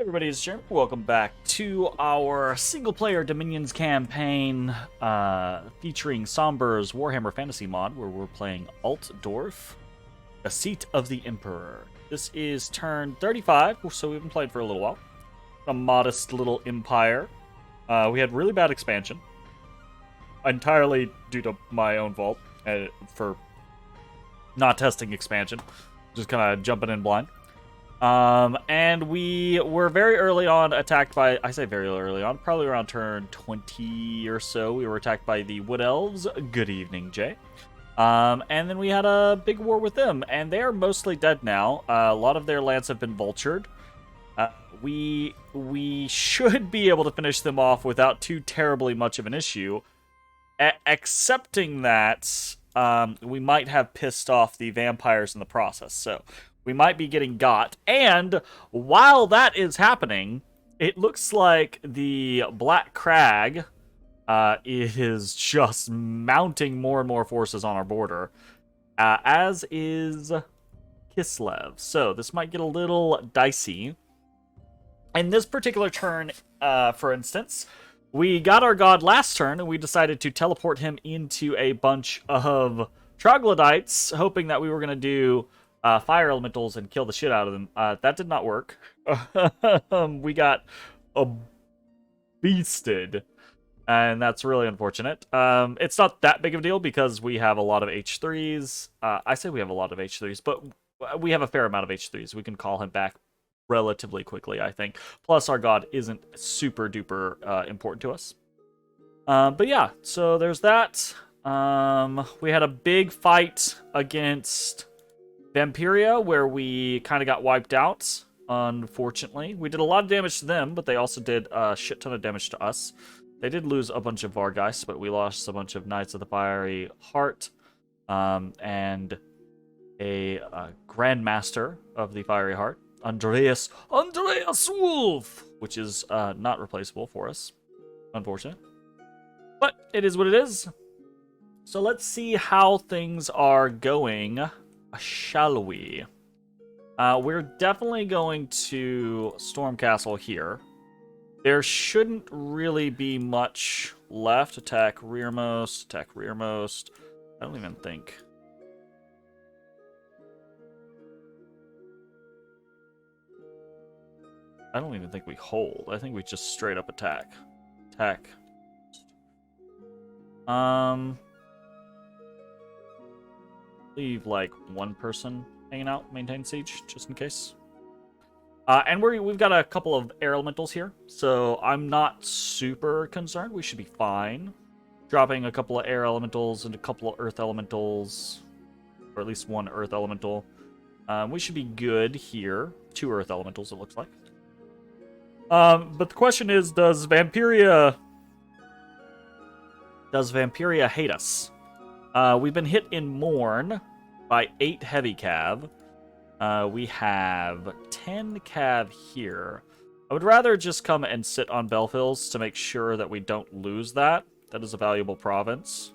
Everybody, it's Jeremy. Welcome back to our single-player Dominions campaign featuring Sombre's Warhammer Fantasy Mod, where we're playing Altdorf, the Seat of the Emperor. This is turn 35, so we've been playing for a little while. A modest little empire. We had really bad expansion, entirely due to my own fault for not testing expansion, just kind of jumping in blind. And we were very early on attacked by, I say very early on, probably around turn 20 or so, we were attacked by the Wood Elves. Good evening, Jay. And then we had a big war with them, and they are mostly dead now. A lot of their lands have been vultured. We should be able to finish them off without too terribly much of an issue, excepting that we might have pissed off the vampires in the process, so we might be getting got. And while that is happening, it looks like the Black Crag is just mounting more and more forces on our border, as is Kislev. So this might get a little dicey. In this particular turn, for instance, we got our god last turn, and we decided to teleport him into a bunch of troglodytes, hoping that we were going to do fire elementals and kill the shit out of them. That did not work. We got beasted, and that's really unfortunate. It's not that big of a deal because we have a lot of H3s. I say we have a lot of H3s, but we have a fair amount of H3s. We can call him back relatively quickly, I think. Plus, our god isn't super duper important to us. But yeah, so there's that. We had a big fight against Vampiria, where we kind of got wiped out, unfortunately. We did a lot of damage to them, but they also did a shit ton of damage to us. They did lose a bunch of Vargeist, but we lost a bunch of Knights of the Fiery Heart, and a Grandmaster of the Fiery Heart, Andreas Wolf, which is not replaceable for us. Unfortunate. But it is what it is. So let's see how things are going. Shall we? We're definitely going to Stormcastle here. There shouldn't really be much left. Attack rearmost, attack rearmost. I don't even think. I don't even think we hold. I think we just straight up attack. Attack. Leave like one person hanging out, maintain siege, just in case. And we've got a couple of air elementals here, so I'm not super concerned. We should be fine. Dropping a couple of air elementals and a couple of earth elementals, or at least one earth elemental. We should be good here. 2 earth elementals, it looks like. But the question is, does Vampiria hate us? We've been hit in Morn by 8 heavy cav. We have 10 cav here. I would rather just come and sit on Belfils to make sure that we don't lose that. That is a valuable province.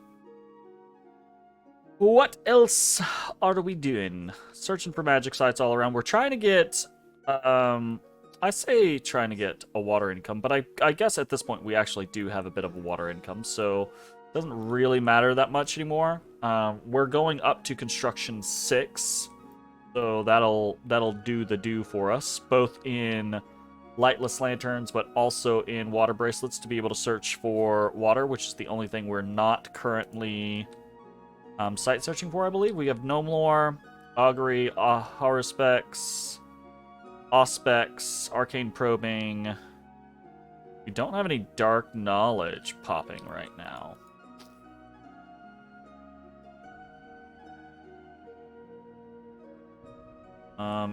What else are we doing? Searching for magic sites all around. We're trying to get... I say trying to get a water income, but I guess at this point we actually do have a bit of a water income, so it doesn't really matter that much anymore. We're going up to construction 6, so that'll do the do for us, both in lightless lanterns, but also in water bracelets to be able to search for water, which is the only thing we're not currently site searching for, I believe. We have Gnome Lore, Augury, Horospecs, Auspex, Arcane Probing. We don't have any Dark Knowledge popping right now.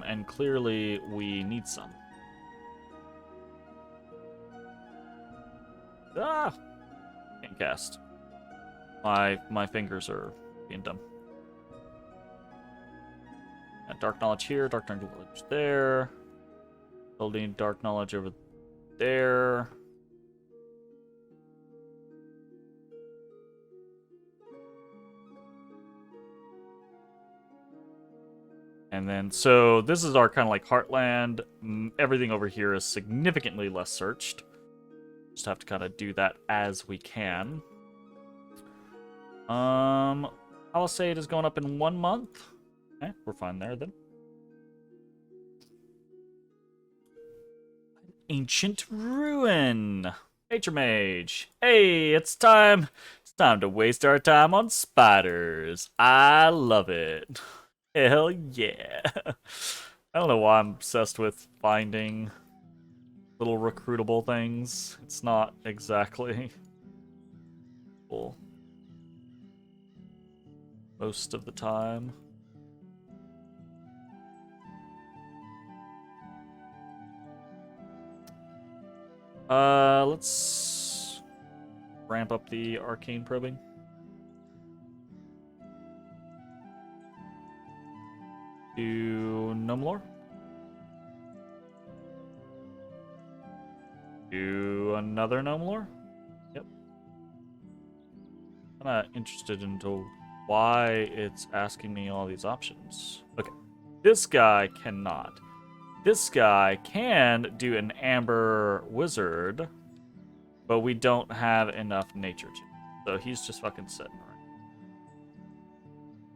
And clearly we need some. Ah! Can't cast. My fingers are being dumb. Dark Knowledge here, Dark Knowledge there. Building Dark Knowledge over there. And then, so this is our kind of like heartland. Everything over here is significantly less searched. Just have to kind of do that as we can. Palisade is going up in 1 month. Okay, we're fine there then. Ancient Ruin. Nature Mage. Hey, it's time. It's time to waste our time on spiders. I love it. Hell yeah. I don't know why I'm obsessed with finding little recruitable things. It's not exactly cool most of the time. Let's ramp up the arcane probing. Do Gnome Lore. Do another Gnome Lore. Yep. I'm not interested into why it's asking me all these options. Okay. This guy cannot. This guy can do an Amber Wizard, but we don't have enough nature to. So he's just fucking sitting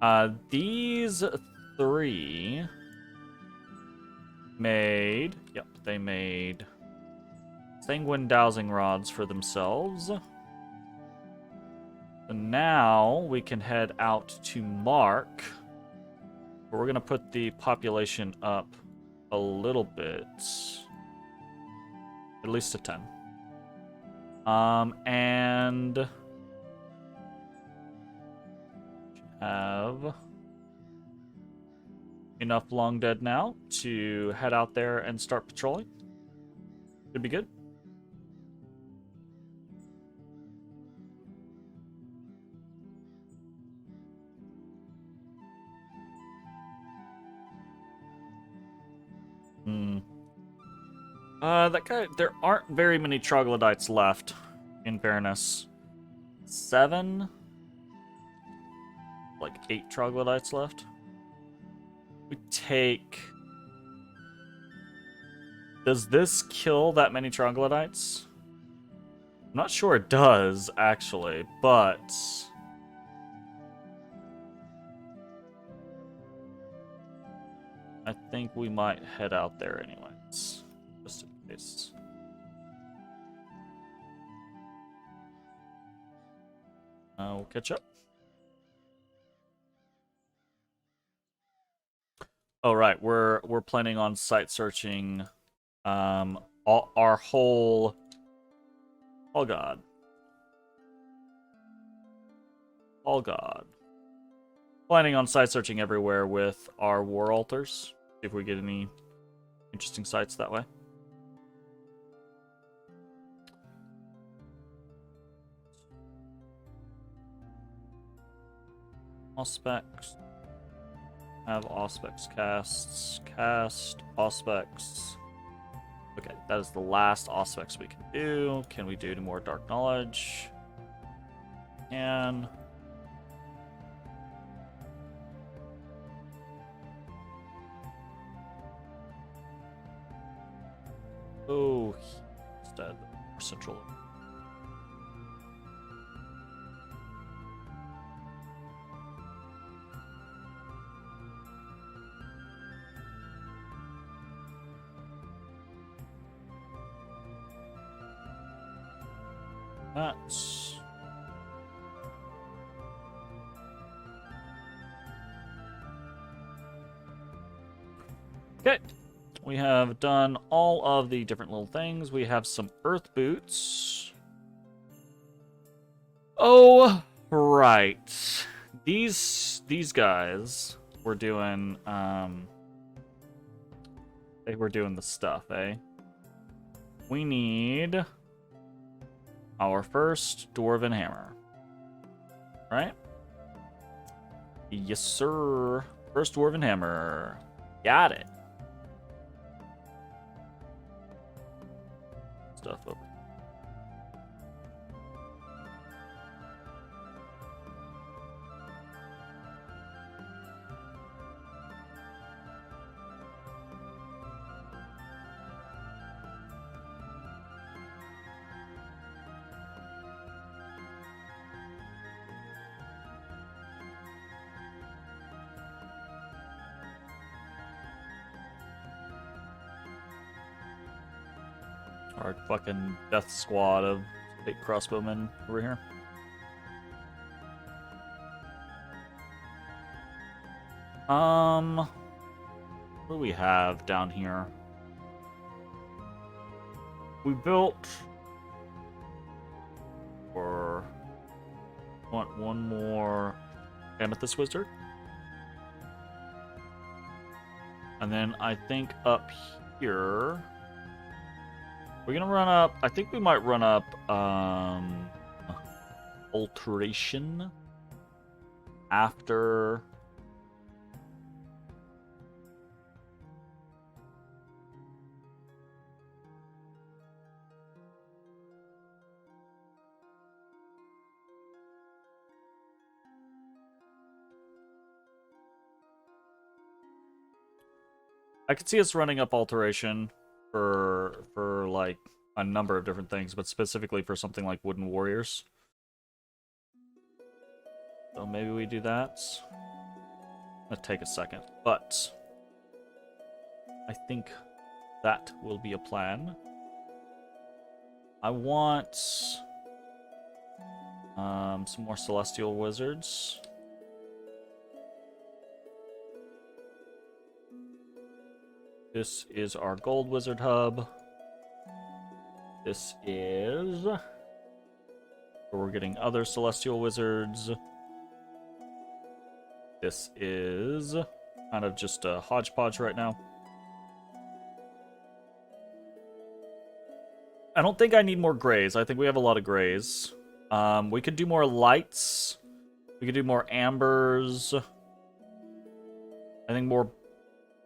right. These 3 made... Yep, they made Sanguine Dowsing Rods for themselves. So now we can head out to Mark. We're going to put the population up a little bit. At least to 10. And have enough Long Dead now to head out there and start patrolling. Should be good. That guy, there aren't very many troglodytes left, in fairness. 7? Like 8 troglodytes left. We take... Does this kill that many troglodytes? I'm not sure it does, actually, but... I think we might head out there anyways. Just in case. We'll catch up. Oh right, we're planning on site searching our whole... Oh god. Oh god. Planning on site searching everywhere with our war altars. See if we get any interesting sites that way. Auspex. Have Auspex casts. Cast Auspex. Okay, that is the last Auspex we can do. Can we do any more Dark Knowledge? And... Oh, he's dead. Central. That's... Okay. We have done all of the different little things. We have some earth boots. Oh, right. These guys were doing they were doing the stuff, eh? We need our first dwarven hammer. Right? Yes, sir. First dwarven hammer. Got it. Stuff over. our fucking death squad of big crossbowmen over here. What do we have down here? We built or want one more Amethyst Wizard. And then I think up here we're gonna run up, I think we might run up Alteration after I could see us running up Alteration for like a number of different things, but specifically for something like Wooden Warriors. So maybe we do that. It'll take a second, but I think that will be a plan. I want some more Celestial Wizards. This is our Gold Wizard Hub. This is where we're getting other Celestial Wizards. This is kind of just a hodgepodge right now. I don't think I need more grays. I think we have a lot of grays. We could do more lights. We could do more ambers.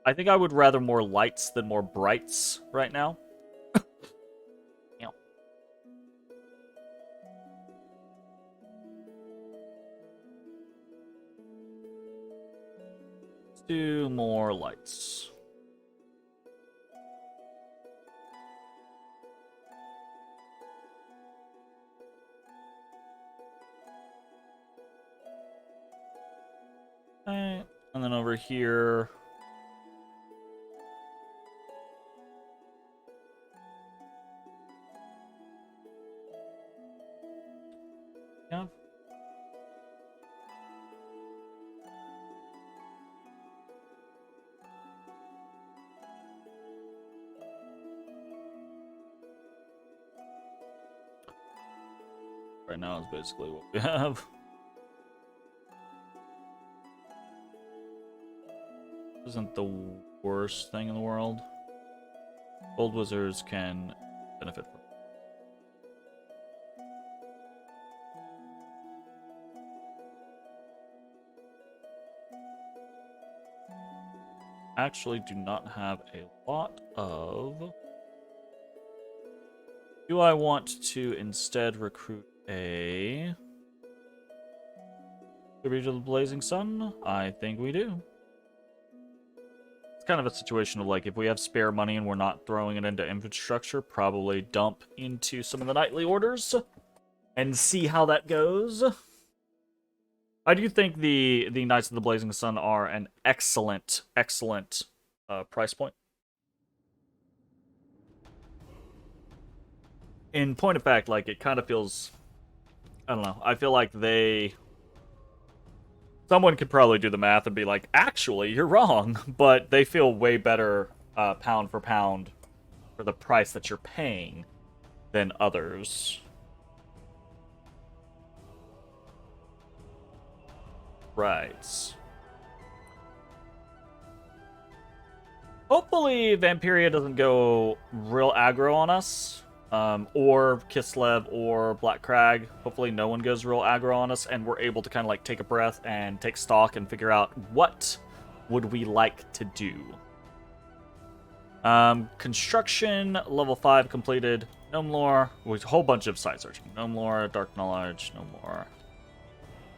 I think I would rather more lights than more brights right now. Yeah. Let's do more lights. Okay, and then over here. Yeah. Right now is basically what we have. Isn't the worst thing in the world. Gold wizards can benefit from. Actually do not have a lot of. Do I want to instead recruit a Tribute to the Blazing Sun? I think we do. It's kind of a situation of like, if we have spare money and we're not throwing it into infrastructure, probably dump into some of the knightly orders and see how that goes. I do think the Knights of the Blazing Sun are an excellent price point. In point of fact, like, it kind of feels, I don't know, I feel like someone could probably do the math and be like, actually, you're wrong, but they feel way better pound for pound for the price that you're paying than others. Right. Hopefully Vampiria doesn't go real aggro on us. Or Kislev or Black Crag. Hopefully no one goes real aggro on us, and we're able to kind of like take a breath and take stock and figure out what would we like to do. Construction, level 5 completed. Gnome lore, with a whole bunch of side searching. Gnome lore, dark knowledge, no more.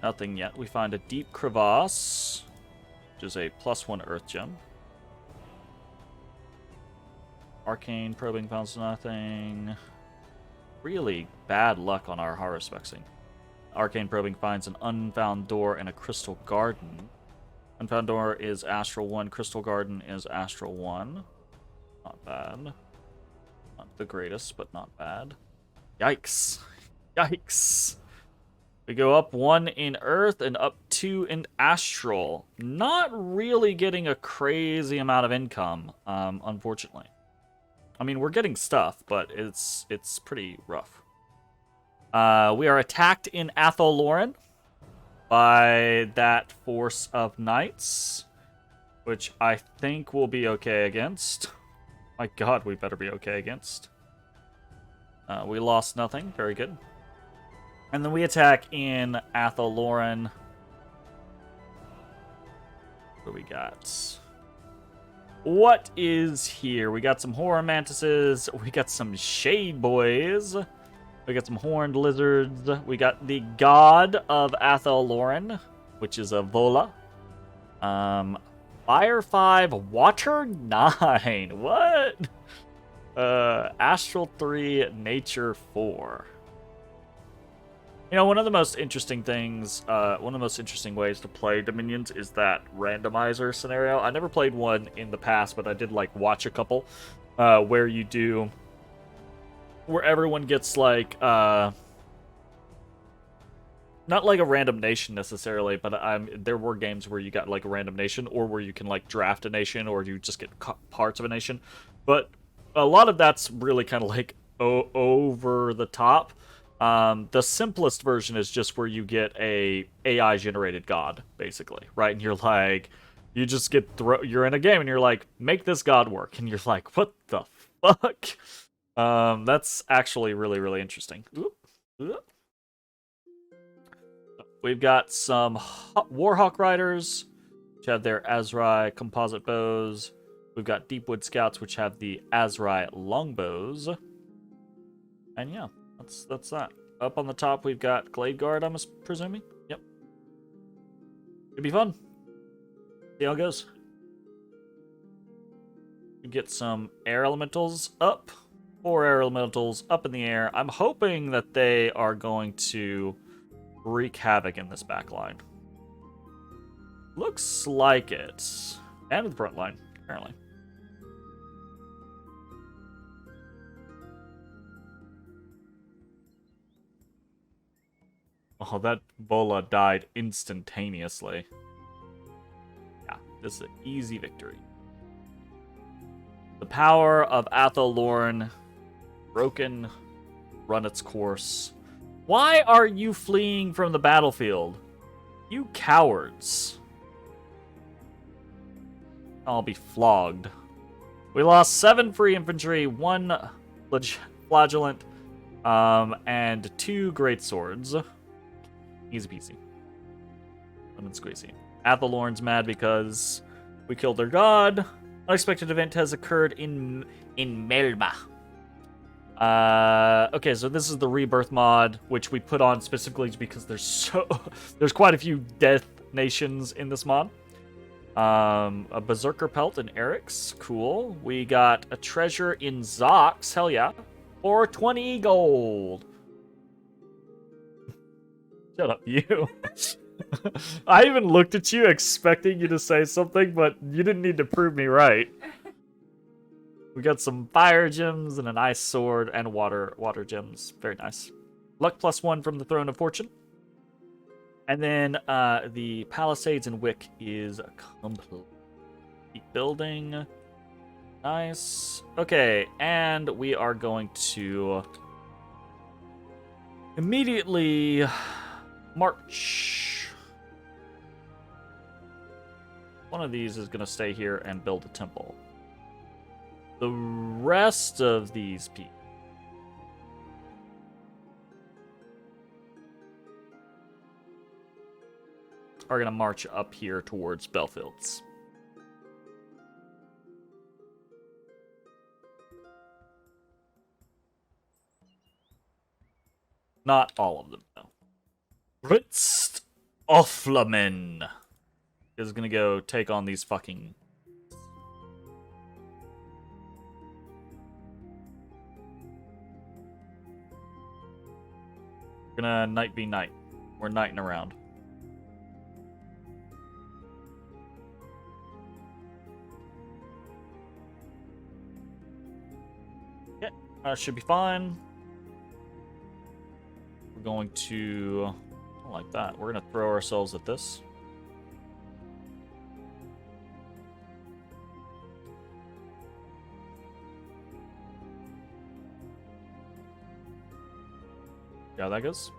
Nothing yet. We find a deep crevasse, which is a +1 earth gem. Arcane probing founds nothing. Really bad luck on our horror spexing. Arcane probing finds an unfound door and a crystal garden. Unfound door is Astral 1, crystal garden is Astral 1. Not bad. Not the greatest, but not bad. Yikes. Yikes. We go up 1 in Earth and up 2 in Astral. Not really getting a crazy amount of income, unfortunately. I mean, we're getting stuff, but it's pretty rough. We are attacked in Athol by that force of knights, which I think we'll be okay against. My god, we better be okay against. We lost nothing. Very good. And then we attack in Athol. What do we got? What is here? We got some horror mantises. We got some shade boys. We got some horned lizards. We got the god of Athol, which is a Vola. Fire 5, Water 9. What? Astral 3, Nature 4. You know, one of the most interesting things, one of the most interesting ways to play Dominions is that randomizer scenario. I never played one in the past, but I did, like, watch a couple, where you do, where everyone gets, like, not like a random nation necessarily, but there were games where you got, like, a random nation, or where you can, like, draft a nation, or you just get parts of a nation. But a lot of that's really kind of, like, over the top. The simplest version is just where you get a AI generated god, basically, right? And you're like, you just get you're in a game and you're like, make this god work, and you're like, what the fuck? That's actually really, really interesting. We've got some Warhawk Riders, which have their Azrai composite bows. We've got Deepwood Scouts, which have the Azrai longbows. And yeah, that's that. Up on the top, we've got Glade Guard, I'm presuming. Yep. It'd be fun. See how it goes. We get some air elementals up. 4 air elementals up in the air. I'm hoping that they are going to wreak havoc in this back line. Looks like it. And in the front line, apparently. Oh, that Vola died instantaneously. Yeah, this is an easy victory. The power of Athol broken, run its course. Why are you fleeing from the battlefield? You cowards. I'll be flogged. We lost 7 free infantry, 1 flagellant, and 2 great swords. Easy peasy. Lemon squeezy. Athol mad because we killed their god. Unexpected event has occurred in Melba. Okay, so this is the rebirth mod, which we put on specifically because there's quite a few death nations in this mod. A berserker pelt in Eric's, cool. We got a treasure in Zox, hell yeah, for 20 gold. Shut up, you. I even looked at you expecting you to say something, but you didn't need to prove me right. We got some fire gems and an ice sword and water gems. Very nice. Luck +1 from the Throne of Fortune. And then the Palisades and Wick is complete. Keep building. Nice. Okay, and we are going to immediately march. One of these is going to stay here and build a temple. The rest of these people are going to march up here towards Belfields. Not all of them, though. Ritz Offlamen is going to go take on these fucking... We're gonna night be night. We're nighting around. Yeah. Should be fine. We're going to... I don't like that. We're going to throw ourselves at this. See how that goes.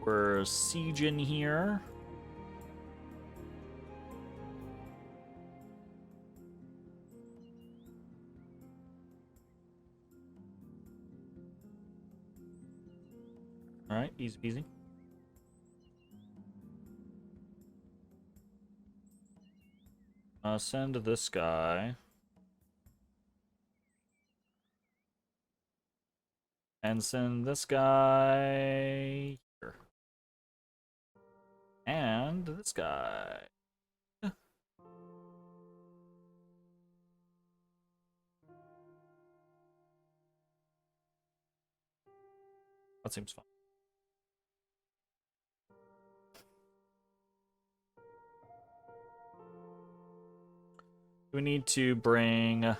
We're sieging here. Alright, easy peasy. Send this guy. And send this guy here. And this guy. That seems fun. We need to bring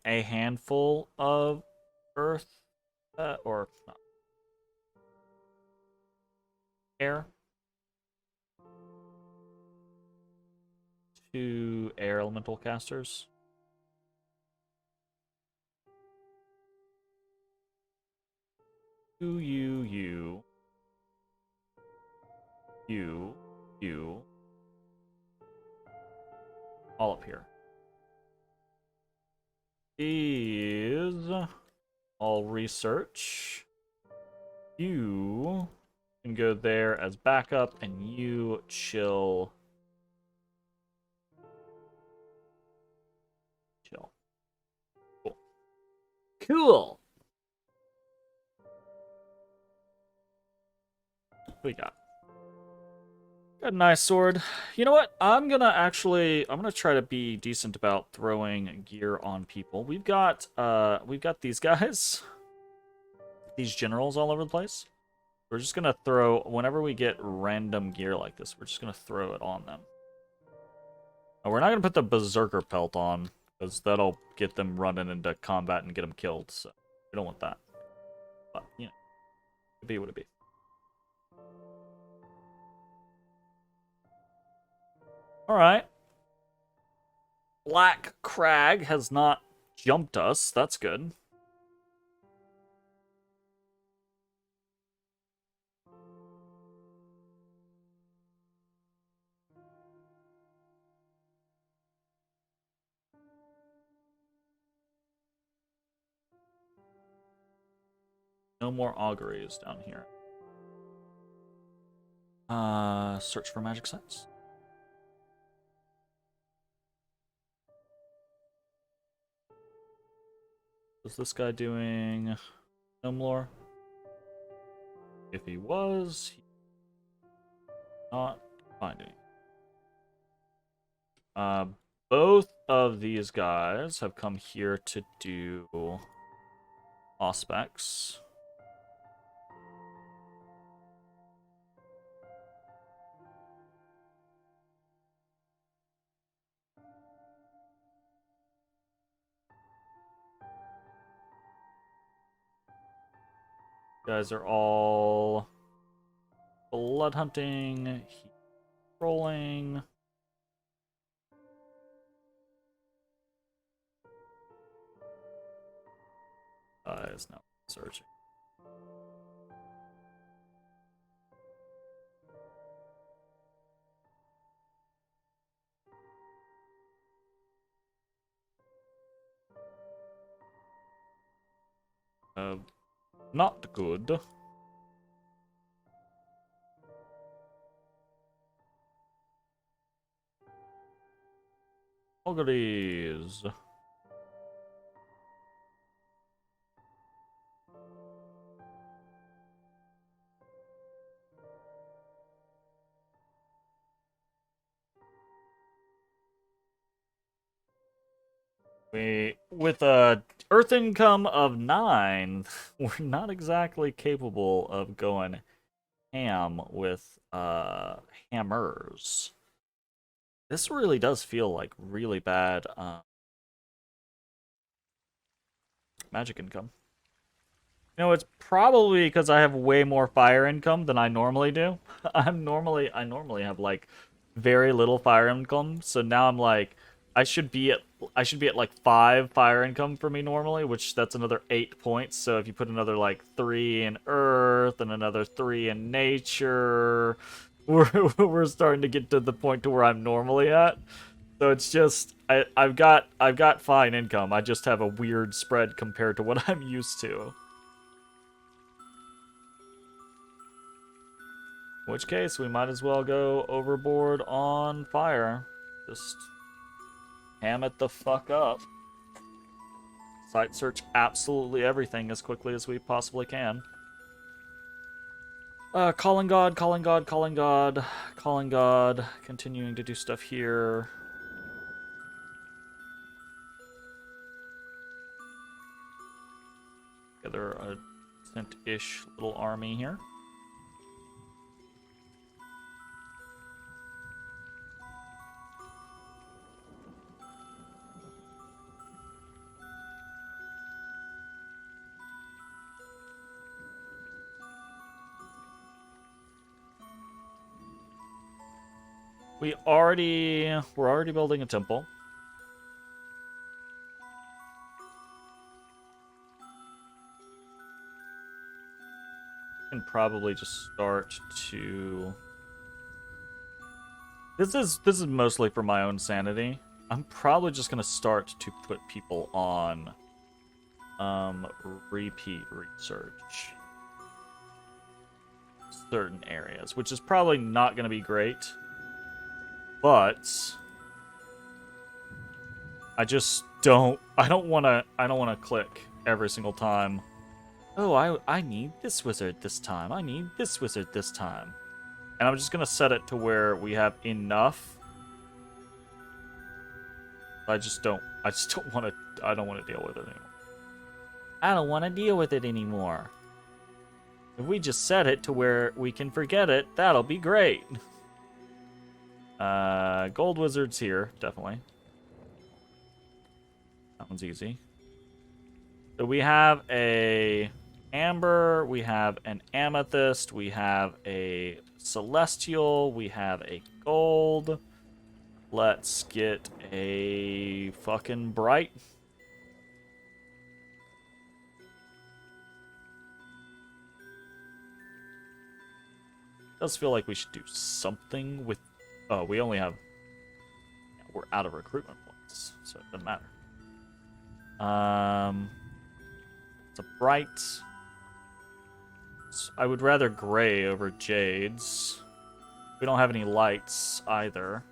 a handful of earth or not, air to air elemental casters. You. All up here. Is all research. You can go there as backup, and you chill. Cool. Cool. What we got? Got a nice sword. You know what? I'm gonna try to be decent about throwing gear on people. We've got these guys, these generals all over the place. We're just gonna throw, whenever we get random gear like this, we're just gonna throw it on them. We're not gonna put the berserker pelt on, because that'll get them running into combat and get them killed. So we don't want that. But you know, it'd be what it be. Alright. Black Crag has not jumped us. That's good. No more auguries down here. Search for magic sites. Was this guy doing gnome lore? If he was, he not finding. Both of these guys have come here to do aspects. Guys are all blood hunting, rolling. Guys now searching. Not good. Auguries. With a Earth income of 9, we're not exactly capable of going ham with hammers. This really does feel like really bad magic income. You know, it's probably because I have way more fire income than I normally do. I normally have like very little fire income, so now I'm like I should be at like 5 fire income for me normally, which that's another 8 points. So if you put another like 3 in earth and another 3 in nature, we're starting to get to the point to where I'm normally at. So it's just I've got fine income. I just have a weird spread compared to what I'm used to. In which case, we might as well go overboard on fire. Just ham it the fuck up. Site search absolutely everything as quickly as we possibly can. Calling God, calling God, calling God, calling God. Continuing to do stuff here. Together a decent-ish little army here. We're already building a temple. We can probably just start to. This is mostly for my own sanity. I'm probably just gonna start to put people on repeat research certain areas, which is probably not gonna be great. But I just don't want to click every single time. Oh, I need this wizard this time. I need this wizard this time. And I'm just going to set it to where we have enough. I don't want to deal with it anymore. I don't want to deal with it anymore. If we just set it to where we can forget it, that'll be great. Gold wizards here, definitely. That one's easy. So we have a amber, we have an amethyst, we have a celestial, we have a gold. Let's get a fucking bright. Does feel like we should do something with. Oh, we only have. Yeah, we're out of recruitment points, so it doesn't matter. It's a bright. I would rather gray over jades. We don't have any lights either.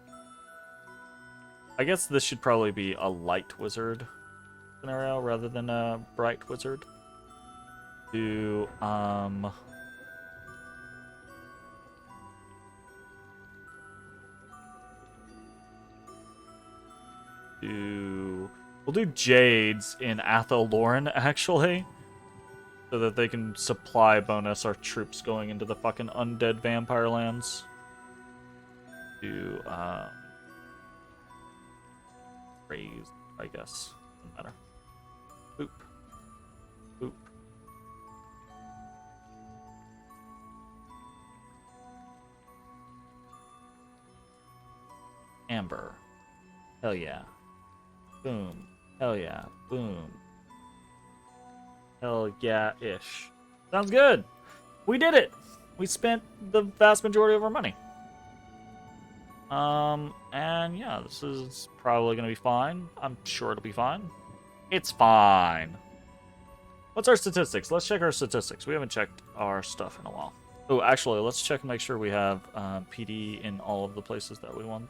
I guess this should probably be a light wizard scenario rather than a bright wizard. Do we'll do jades in Athelloren, actually, so that they can supply bonus our troops going into the fucking undead vampire lands. Do raise, I guess, doesn't matter. Boop, boop. Amber, hell yeah. Boom. Hell yeah. Boom. Hell yeah-ish. Sounds good. We did it. We spent the vast majority of our money. And yeah, this is probably going to be fine. I'm sure it'll be fine. It's fine. What's our statistics? Let's check our statistics. We haven't checked our stuff in a while. Oh, actually, let's check and make sure we have PD in all of the places that we want.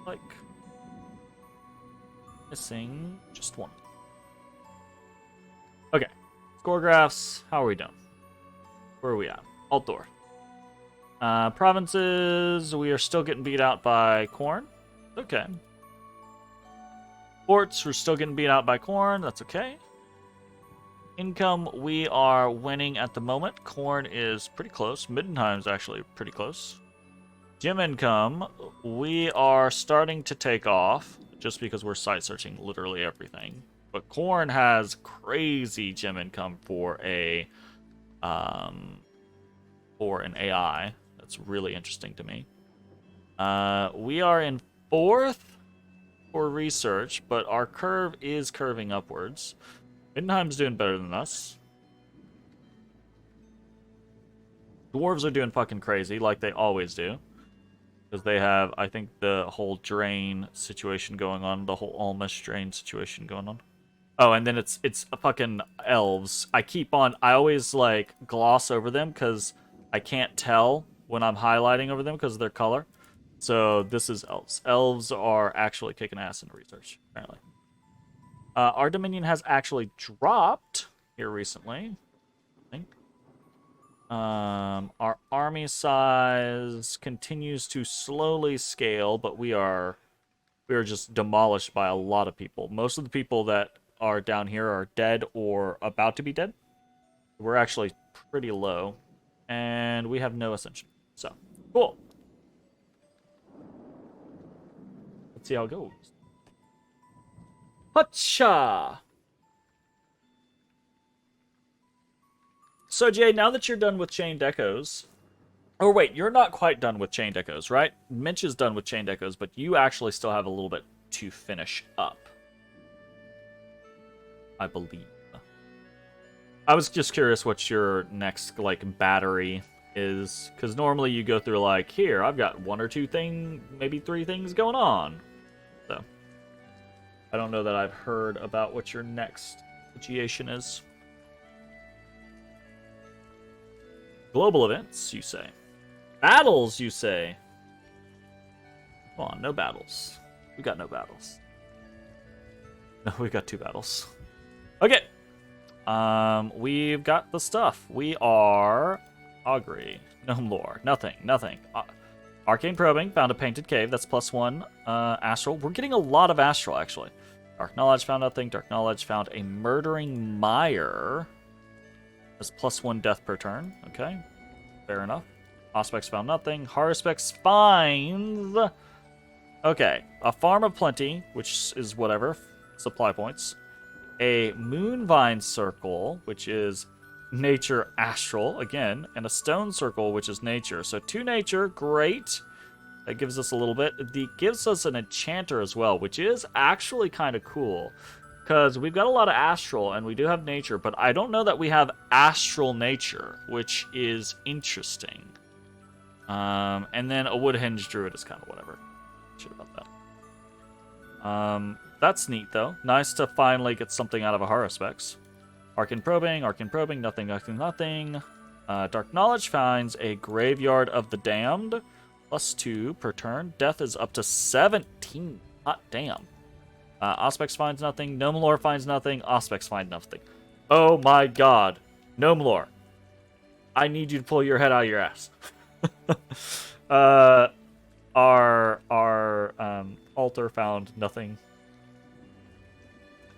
Like missing just one. Okay, score graphs. How are we doing? Where are we at? Altdorf. Provinces. We are still getting beat out by corn. Okay. Ports. We're still getting beat out by corn. That's okay. Income, we are winning at the moment. Corn is pretty close. Middenheim's actually pretty close. Gym income, we are starting to take off just because we're site searching literally everything. But Corn has crazy gym income for an AI. That's really interesting to me. We are in 4th for research, but our curve is curving upwards. Middenheim's doing better than us. Dwarves are doing fucking crazy, like they always do. Because they have, I think, the whole drain situation going on, the whole almost drain situation going on. Oh, and then it's fucking elves. I always, like, gloss over them because I can't tell when I'm highlighting over them because of their color. So this is elves. Elves are actually kicking ass in research, apparently. Our Dominion has actually dropped here recently, I think. Our army size continues to slowly scale, but we are just demolished by a lot of people. Most of the people that are down here are dead or about to be dead. We're actually pretty low, and we have no ascension. So, cool. Let's see how it goes. Hacha! So, Jay, now that you're done with Chained Echoes... Or wait, you're not quite done with Chained Echoes, right? Minch is done with Chained Echoes, but you actually still have a little bit to finish up. I believe. I was just curious what your next, like, battery is. Because normally you go through, like, here, I've got 1 or 2 things, maybe 3 things going on. So... I don't know that I've heard about what your next situation is. Global events, you say. Battles, you say. Come on, no battles. We got no battles. No, we got 2 battles. Okay. We've got the stuff. We are Augury. No lore. Nothing. Arcane Probing, found a painted cave. That's +1. Astral. We're getting a lot of Astral, actually. Dark Knowledge, found nothing. Dark Knowledge, found a Murdering Mire. That's +1 death per turn. Okay. Fair enough. Auspex found nothing. Haruspex finds... Okay. A Farm of Plenty, which is whatever. Supply points. A Moonvine Circle, which is Nature Astral, again. And a Stone Circle, which is Nature. So 2 Nature, great. That gives us a little bit. It gives us an Enchanter as well, which is actually kind of cool. Because we've got a lot of Astral, and we do have Nature, but I don't know that we have Astral Nature, which is interesting. And then a Woodhenge Druid is kind of whatever. Shit about that. That's neat, though. Nice to finally get something out of a Haruspex. Arcane Probing, nothing. Dark Knowledge finds a Graveyard of the Damned. +2 per turn. Death is up to 17. Hot damn. Auspex finds nothing. Gnomelore finds nothing. Auspex finds nothing. Oh my god. Gnomelore. I need you to pull your head out of your ass. Our altar found nothing.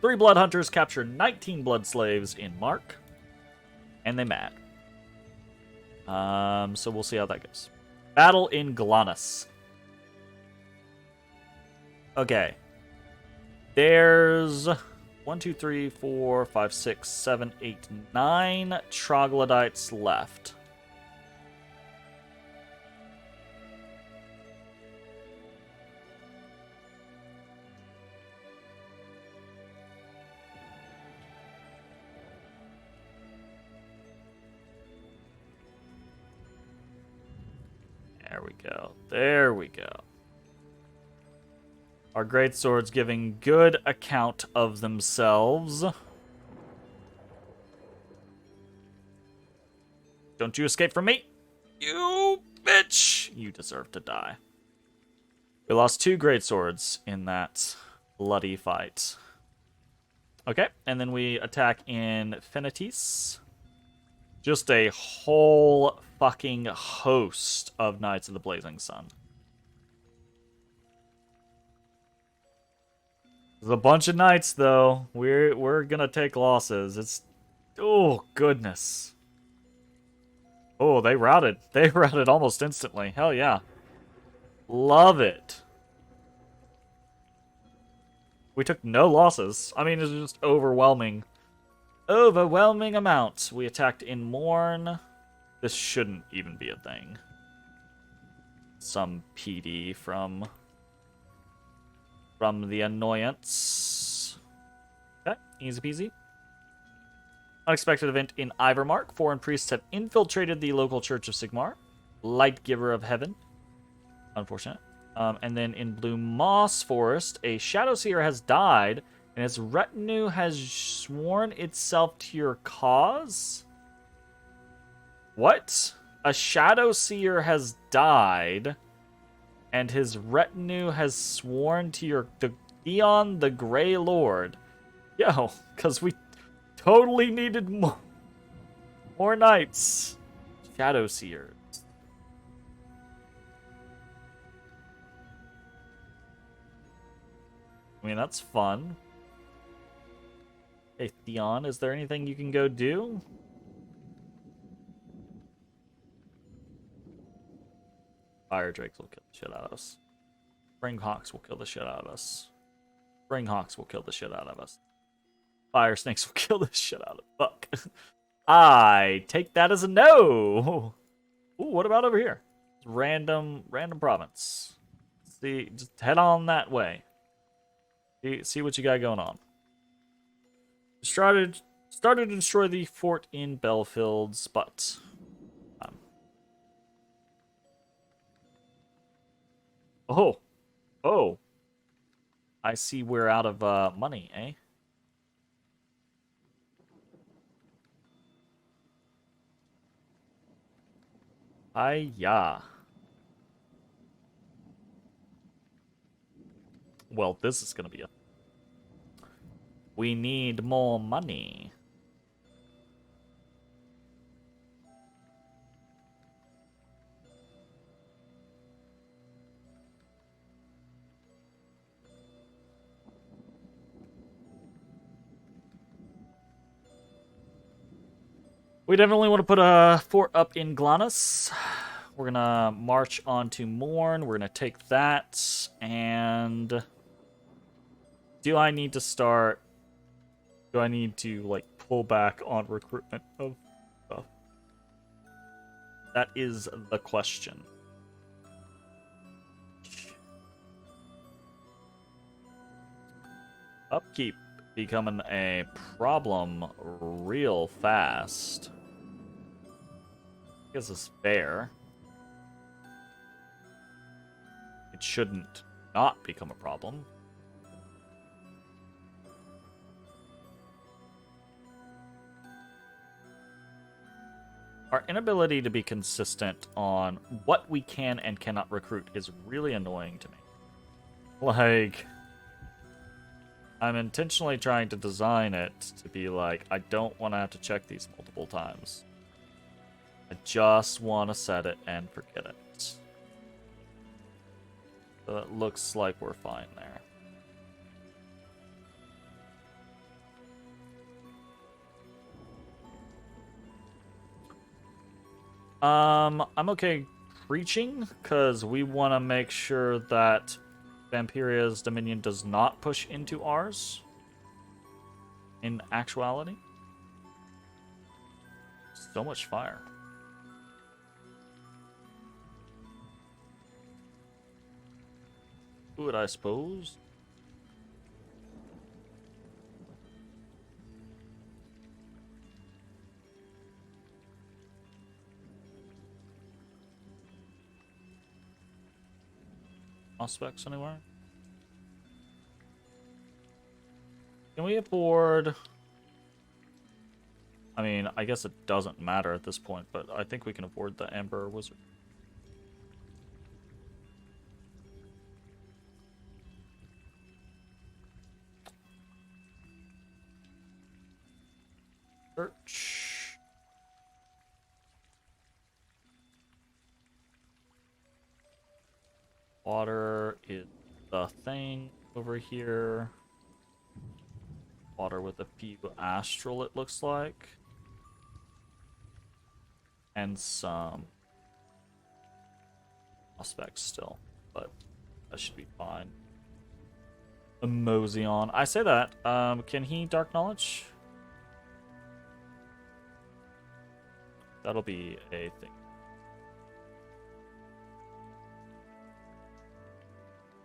3 blood hunters capture 19 blood slaves in Mark. And they mad. So we'll see how that goes. Battle in Glanus. Okay. There's 1, 2, 3, 4, 5, 6, 7, 8, 9 troglodytes left. There we go. Our greatswords giving good account of themselves. Don't you escape from me? You bitch! You deserve to die. We lost 2 greatswords in that bloody fight. Okay, and then we attack in Finitis. Just a whole fucking host of Knights of the Blazing Sun. There's a bunch of knights, though. We're gonna take losses. It's Oh, goodness. Oh, they routed. They routed almost instantly. Hell yeah. Love it. We took no losses. I mean, it's just overwhelming. Overwhelming amount. We attacked in Morn. This shouldn't even be a thing. Some PD from the annoyance. Okay, easy peasy. Unexpected event in Ivermark. Foreign priests have infiltrated the local Church of Sigmar. Light Giver of Heaven. Unfortunate. And then in Blue Moss Forest, a Shadow Seer has died, and its retinue has sworn itself to your cause? What? A Shadow Seer has died, and his retinue has sworn to the Theon the Grey Lord. Yo, because we totally needed more knights. Shadow Seers. I mean, that's fun. Hey, Theon, is there anything you can go do? Fire Drakes will kill the shit out of us. Springhawks will kill the shit out of us. Springhawks will kill the shit out of us. Fire Snakes will kill the shit out of us. Fuck. I take that as a no. Ooh, what about over here? Random province. See, just head on that way. See what you got going on. Started to destroy the fort in Belfields, but oh, I see we're out of money, eh? Yeah. Well, this is gonna be a... We need more money. We definitely want to put a fort up in Glanus. We're gonna march on to Morn. We're gonna take that, and... Do I need to, like, pull back on recruitment of stuff? That is the question. Upkeep becoming a problem real fast. I guess it's fair. It shouldn't not become a problem. Our inability to be consistent on what we can and cannot recruit is really annoying to me. Like, I'm intentionally trying to design it to be like, I don't want to have to check these multiple times. I just want to set it and forget it. So it looks like we're fine there. I'm okay preaching, because we want to make sure that Vampiria's Dominion does not push into ours. In actuality. So much fire. Would I suppose? Prospects anywhere? Can we afford... I mean, I guess it doesn't matter at this point, but I think we can afford the Emperor Wizard. Search. Water is the thing over here. Water with a few astral, it looks like. and some prospects still, but that should be fine. A mosey on. I say that. Can he dark knowledge? That'll be a thing.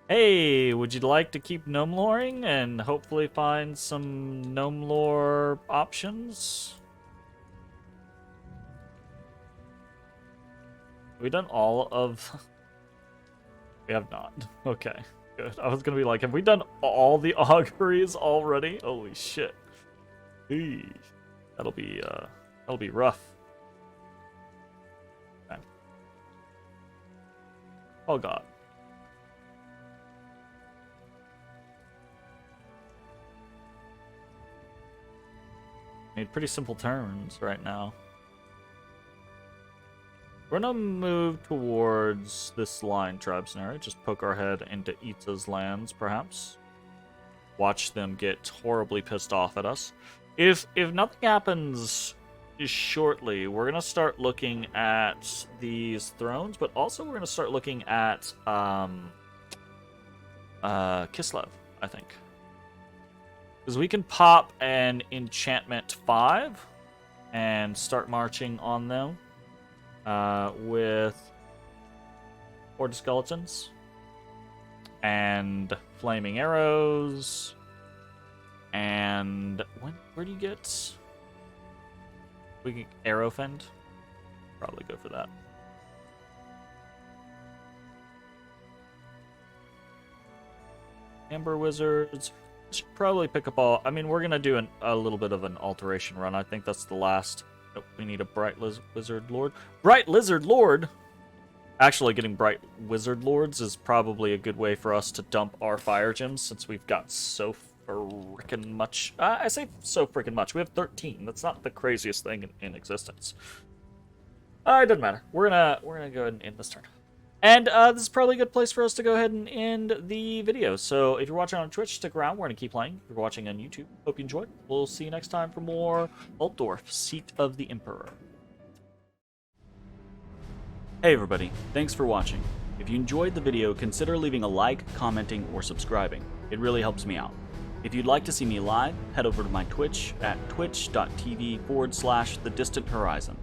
Hey, would you like to keep gnome loring and hopefully find some gnome lore options? Have we done all of... We have not. Okay, good. I was gonna be like, have we done all the auguries already? Holy shit. Eesh. That'll be rough. Okay. Oh god. Made pretty simple turns right now. We're gonna move towards this line tribe scenario. Just poke our head into Ita's lands, perhaps. Watch them get horribly pissed off at us. If nothing happens shortly, we're gonna start looking at these thrones, but also we're gonna start looking at Kislev, I think. Because we can pop an enchantment 5 and start marching on them with horde of skeletons and flaming arrows. And where do you get? We can arrow fend. Probably go for that. Amber wizards. Should probably pick up all... I mean, we're going to do a little bit of an alteration run. I think that's the last... Nope, we need a Bright Wizard Lord. Bright Lizard Lord! Actually, getting Bright Wizard Lords is probably a good way for us to dump our fire gems, since we've got so frickin' much... I say so frickin' much. We have 13. That's not the craziest thing in existence. It doesn't matter. We're gonna go ahead and end this turn. And this is probably a good place for us to go ahead and end the video. So if you're watching on Twitch, stick around. We're going to keep playing. If you're watching on YouTube, hope you enjoyed. We'll see you next time for more Altdorf, Seat of the Emperor. Hey everybody, thanks for watching. If you enjoyed the video, consider leaving a like, commenting, or subscribing. It really helps me out. If you'd like to see me live, head over to my Twitch at twitch.tv/thedistanthorizon.